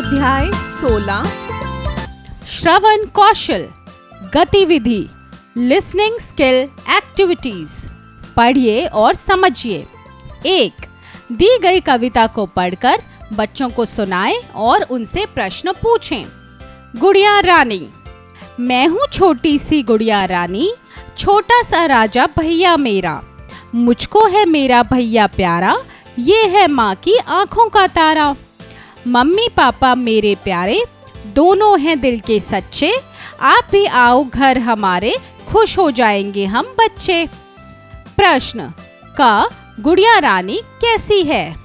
अध्याय 16 श्रवण कौशल गतिविधि listening skill activities. पढ़िए और समझिए। 1. दी गई कविता को पढ़कर बच्चों को सुनाएं और उनसे प्रश्न पूछें। गुड़िया रानी। मैं हूँ छोटी सी गुड़िया रानी, छोटा सा राजा भैया मेरा। मुझको है मेरा भैया प्यारा, ये है माँ की आंखों का तारा। मम्मी पापा मेरे प्यारे, दोनों हैं दिल के सच्चे। आप भी आओ घर हमारे, खुश हो जाएंगे हम बच्चे। प्रश्न। क. गुड़िया रानी कैसी है?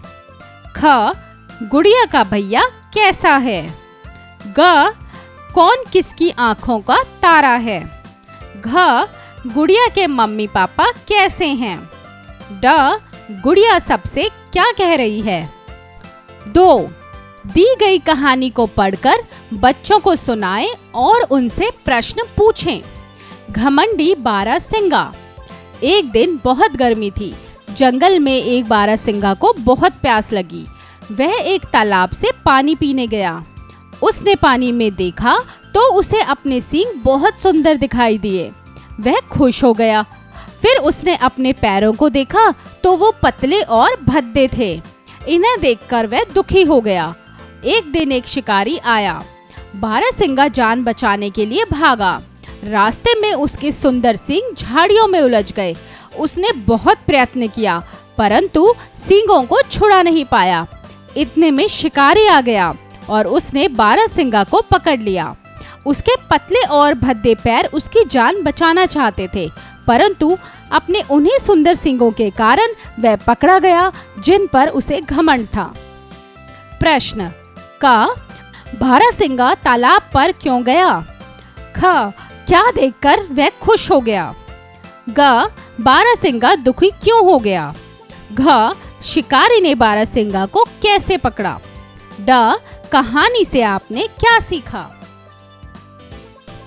ख. गुड़िया का भैया कैसा है? ग. कौन किसकी आंखों का तारा है? घ. गुड़िया के मम्मी पापा कैसे हैं? ड. गुड़िया सबसे क्या कह रही है? 2. दी गई कहानी को पढ़कर बच्चों को सुनाएं और उनसे प्रश्न पूछें। घमंडी बारहसिंगा। एक दिन बहुत गर्मी थी। जंगल में एक बारहसिंगा को बहुत प्यास लगी। वह एक तालाब से पानी पीने गया। उसने पानी में देखा तो उसे अपने सींग बहुत सुंदर दिखाई दिए। वह खुश हो गया। फिर उसने अपने पैरों को देखा तो वो पतले और भद्दे थे। इन्हें देखकर वह दुखी हो गया। एक दिन एक शिकारी आया। बारहसिंगा जान बचाने के लिए भागा। रास्ते में उसके सुंदर सींग झाड़ियों में उलझ गए। उसने बहुत प्रयत्न किया परंतु सींगों को छुड़ा नहीं पाया। इतने में शिकारी आ गया और उसने बारहसिंगा को पकड़ लिया। उसके पतले और भद्दे पैर उसकी जान बचाना चाहते थे परंतु अपने उन्हीं सुंदर सींगों के कारण वह पकड़ा गया जिन पर उसे घमंड था। प्रश्न। क. बारहसिंगा तालाब पर क्यों गया? ख. क्या देखकर वह खुश हो गया? ग. बारहसिंगा दुखी क्यों हो गया? घ. शिकारी ने बारहसिंगा को कैसे पकड़ा? ड. कहानी से आपने क्या सीखा?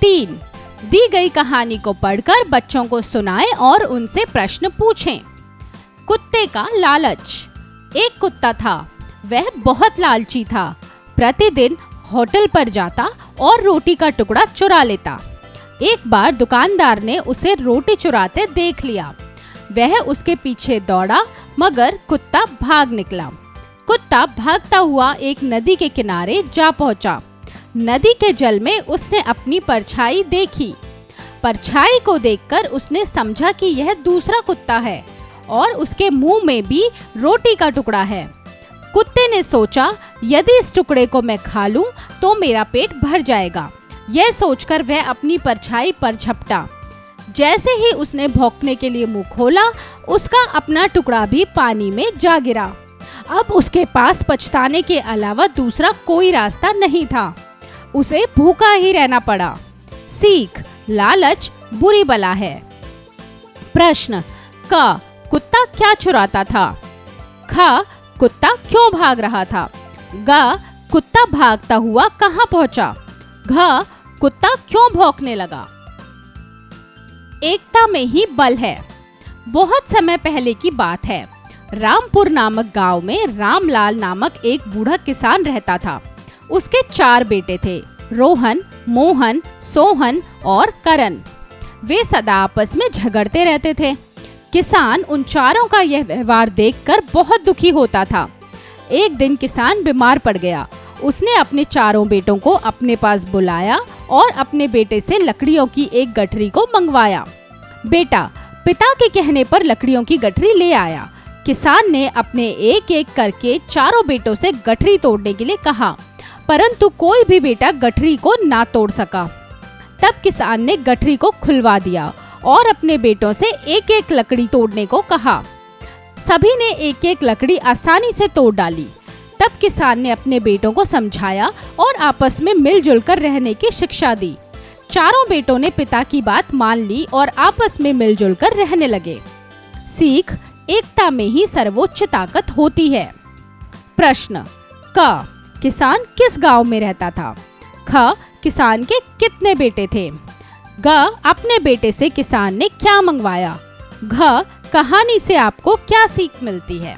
3. दी गई कहानी को पढ़कर बच्चों को सुनाएं और उनसे प्रश्न पूछें। कुत्ते का लालच। एक कुत्ता था। वह बहुत लालची था। प्रतिदिन होटल पर जाता और रोटी का टुकड़ा चुरा लेता। एक बार दुकानदार ने उसे रोटी चुराते देख लिया। वह उसके पीछे दौड़ा मगर कुत्ता भाग निकला। कुत्ता भागता हुआ एक नदी के किनारे जा पहुंचा। नदी के जल में उसने अपनी परछाई देखी। परछाई को देखकर उसने समझा कि यह दूसरा कुत्ता है और उसके मुंह में भी रोटी का टुकड़ा है। कुत्ते ने सोचा यदि इस टुकड़े को मैं खा लूं तो मेरा पेट भर जाएगा। यह सोचकर वह अपनी परछाई पर झपटा। जैसे ही उसने भौंकने के लिए मुंह खोला उसका अपना टुकड़ा भी पानी में जा गिरा। अब उसके पास पछताने के अलावा दूसरा कोई रास्ता नहीं था। उसे भूखा ही रहना पड़ा। सीख। लालच बुरी बला है। प्रश्न। क. कुत्ता क्या चुराता था? ख. कुत्ता क्यों भाग रहा था? ग. कुत्ता भागता हुआ कहाँ पहुंचा? घ. कुत्ता क्यों भौंकने लगा? एकता में ही बल है। बहुत समय पहले की बात है। रामपुर नामक गांव में रामलाल नामक एक बूढ़ा किसान रहता था। उसके 4 बेटे थे, रोहन, मोहन, सोहन और करण। वे सदा आपस में झगड़ते रहते थे। किसान उन चारों का यह व्यवहार देखकर बहुत दुखी होता था। एक दिन किसान बीमार पड़ गया। उसने अपने चारों बेटों को अपने पास बुलाया और अपने बेटे से लकड़ियों की एक गठरी को मंगवाया। बेटा पिता के कहने पर लकड़ियों की गठरी ले आया। किसान ने अपने एक एक करके चारों बेटों से गठरी तोड़ने के लिए कहा परंतु कोई भी बेटा गठरी को ना तोड़ सका। तब किसान ने गठरी को खुलवा दिया और अपने बेटों से एक एक लकड़ी तोड़ने को कहा। सभी ने एक एक लकड़ी आसानी से तोड़ डाली। तब किसान ने अपने बेटों को समझाया और आपस में मिलजुल कर रहने की शिक्षा दी। चारों बेटों ने पिता की बात मान ली और आपस में मिलजुल कर रहने लगे। सीख। एकता में ही सर्वोच्च ताकत होती है। प्रश्न। क. किसान किस गांव में रहता था? ख. किसान के कितने बेटे थे? ग. अपने बेटे से किसान ने क्या मंगवाया? घ. कहानी से आपको क्या सीख मिलती है?